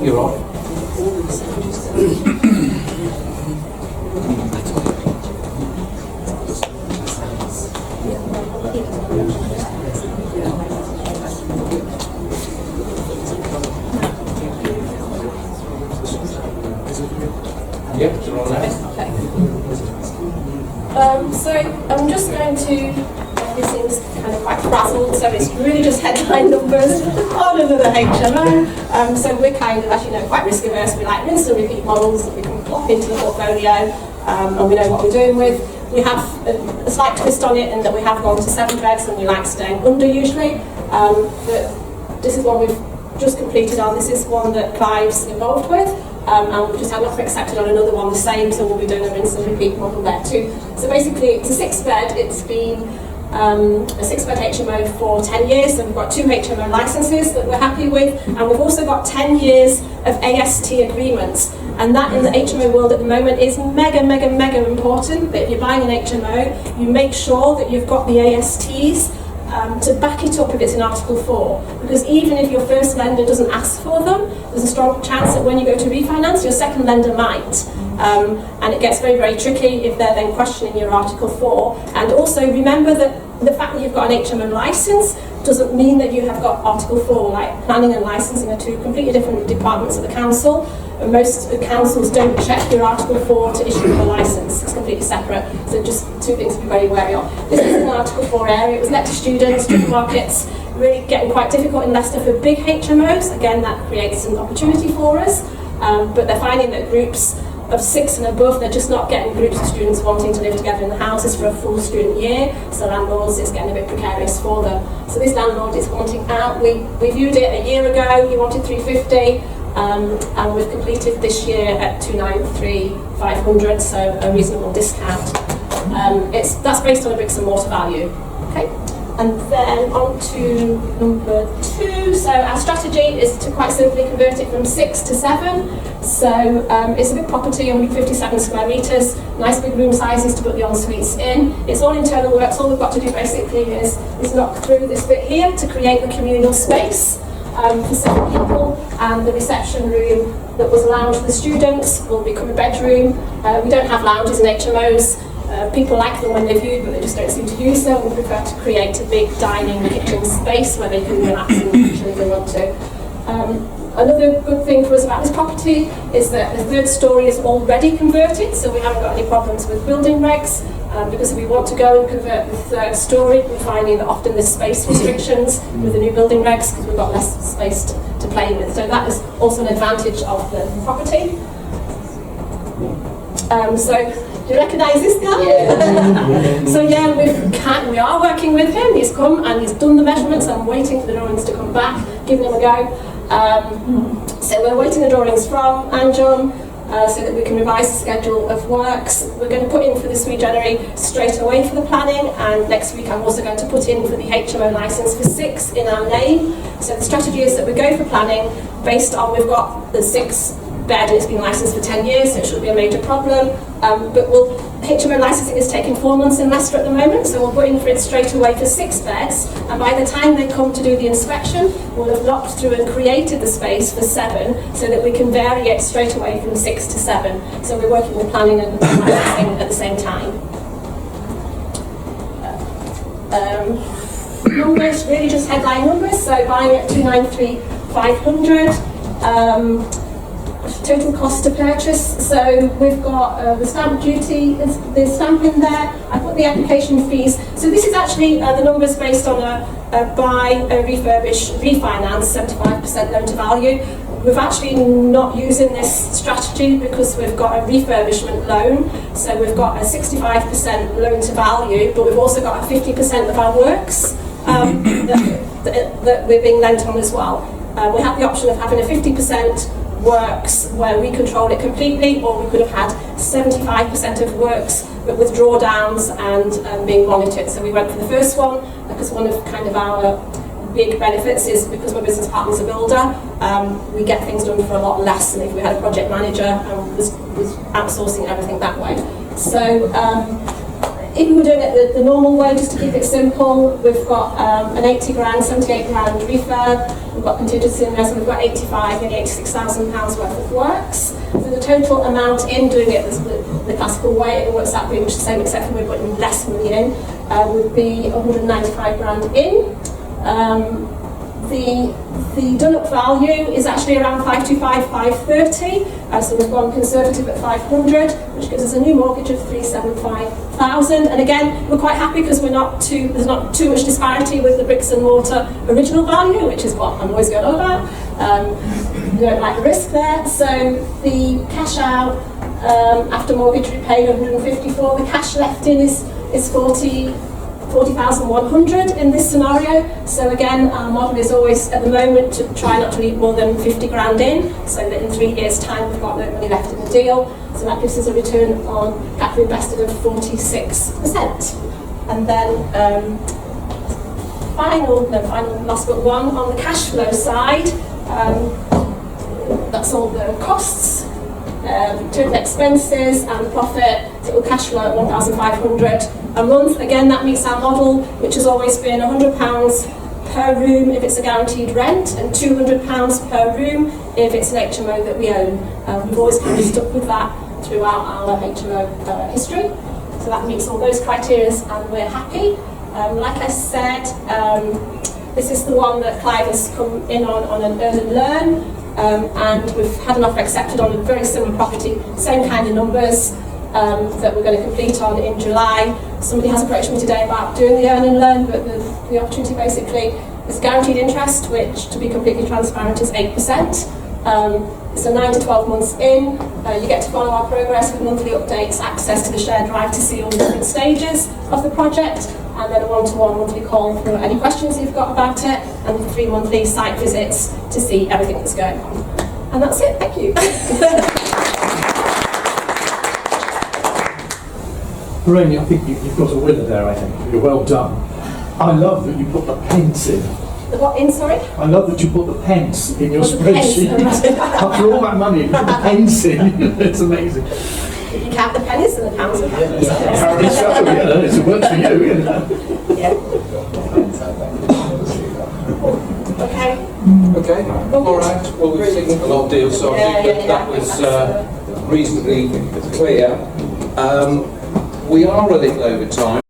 You're off. Yep, you're on there. So I'm just going to, this seems kind of quite frazzled, so it's really just headline numbers on another HMO. So we're kind of, as you know, quite risk averse. We like rinse and repeat models that we can plop into the portfolio, and we know what we're doing with. We have a slight twist on it in that we have gone to 7 beds and we like staying under usually. But this is one we've just completed on. This is one that Clive's involved with. And we've just had an offer accepted on another one the same, so we'll be doing a rinse and repeat model there too. So basically it's a 6-bed, it's been a 6-bed HMO for 10 years, and we've got 2 HMO licenses that we're happy with, and we've also got 10 years of AST agreements, and that in the HMO world at the moment is mega important, that if you're buying an HMO, you make sure that you've got the ASTs to back it up if it's in Article 4, because even if your first lender doesn't ask for them, there's a strong chance that when you go to refinance, your second lender might. And it gets very tricky if they're then questioning your Article 4. And also remember that the fact that you've got an HMO license doesn't mean that you have got Article 4, like planning and licensing are 2 completely different departments of the council. And most councils don't check your Article 4 to issue a licence. It's completely separate. So just 2 things to be very wary of. This is an Article 4 area. It was let to students, supermarkets, really getting quite difficult in Leicester for big HMOs. Again, that creates an opportunity for us. But they're finding that groups of 6 and above, they're just not getting groups of students wanting to live together in the houses for a full student year. So landlords, it's getting a bit precarious for them. So this landlord is wanting out. We viewed it a year ago. He wanted 350. And we've completed this year at 293,500, so a reasonable discount. That's based on a bricks and mortar value. Okay, and then on to number 2. So our strategy is to quite simply convert it from 6 to 7. So it's a big property, 157 square metres, nice big room sizes to put the en-suites in. It's all internal works. All we've got to do basically is knock through this bit here to create the communal space. For 7 people, and the reception room that was a lounge for the students will become a bedroom. We don't have lounges in HMOs. People like them when they're viewed, but they just don't seem to use them. We prefer to create a big dining kitchen space where they can relax and chill if they want to. Another good thing for us about this property is that the 3rd storey is already converted, so we haven't got any problems with building regs. Because if we want to go and convert the 3rd storey, we're finding that often there's space restrictions with the new building regs because we've got less space to play with. So that is also an advantage of the property. So do you recognise this guy? Yeah. So yeah, we are working with him. He's come and he's done the measurements. I'm waiting for the drawings to come back, giving him a go. So we're waiting the drawings from Anjon. So that we can revise the schedule of works. We're going to put in for the sui generis straight away for the planning, and next week I'm also going to put in for the HMO licence for 6 in our name. So the strategy is that we go for planning based on we've got the 6-bed and it's been licensed for 10 years, so it shouldn't be a major problem. But HMO licensing is taking 4 months in Leicester at the moment, so we'll put in for it straight away for 6 beds, and by the time they come to do the inspection, we'll have knocked through and created the space for 7, so that we can vary it straight away from 6 to 7. So we're working with planning and licensing at the same time. Numbers, really just headline numbers, so buying at 293,500. Total cost to purchase, so we've got the stamp duty, the stamp in there. I put the application fees. So this is actually the numbers based on a buy, a refurbish, refinance, 75% loan to value. We're actually not using this strategy because we've got a refurbishment loan. So we've got a 65% loan to value, but we've also got a 50% of our works that we're being lent on as well. We have the option of having a 50% works where we control it completely, or we could have had 75% of works but with drawdowns and being monitored. So we went for the first one because one of kind of our big benefits is because my business partner's a builder, we get things done for a lot less than if we had a project manager and was outsourcing everything that way. So if we were doing it the normal way, just to keep it simple, we've got an 80 grand, 78 grand refurb, we've got contingency in there, so we've got 85, nearly £86,000 worth of works. So the total amount in doing it the classical way, it works out pretty much the same, except for we're putting less money in, would be 195 grand in. The done-up value is actually around 525, 530, so we've gone conservative at 500, which gives us a new mortgage of 375,000. And again, we're quite happy because there's not too much disparity with the bricks and mortar original value, which is what I'm always going on about. We don't like the risk there. So the cash out after mortgage repaid 154, the cash left in is 40,100 in this scenario. So again, our model is always at the moment to try not to leave more than 50 grand in, so that in 3 years' time we've got no money left in the deal. So that gives us a return on capital invested of 46%. And then last but one, on the cash flow side, that's all the costs, total expenses and the profit. Total cash flow at 1,500 a month. Again, that meets our model, which has always been £100 per room if it's a guaranteed rent, and £200 per room if it's an HMO that we own. We've always kind of stuck with that throughout our HMO history. So that meets all those criteria, and we're happy. Like I said, this is the one that Clive has come in on an earn and learn. And we've had an offer accepted on a very similar property, same kind of numbers that we're going to complete on in July. Somebody has approached me today about doing the earn and learn, but the opportunity basically is guaranteed interest, which, to be completely transparent, is 8%. So 9 to 12 months in, you get to follow our progress with monthly updates, access to the shared drive to see all the different stages of the project, and then a one-to-one monthly call for any questions you've got about it, and 3 monthly site visits to see everything that's going on. And that's it, thank you. Lorraine, I think you've got a winner there, I think. You're well done. I love that you put the pence in. The what in, sorry? I love that you put the pence in your spreadsheet. Pence. After all that money, you put the pence in. It's amazing. You count the pennies and the pounds. Apparently so, yeah, it's a work for you, you know. Yeah. Okay. Okay, all right. Well, we've seen a lot of deals, so I think that was reasonably clear. We are a little over time.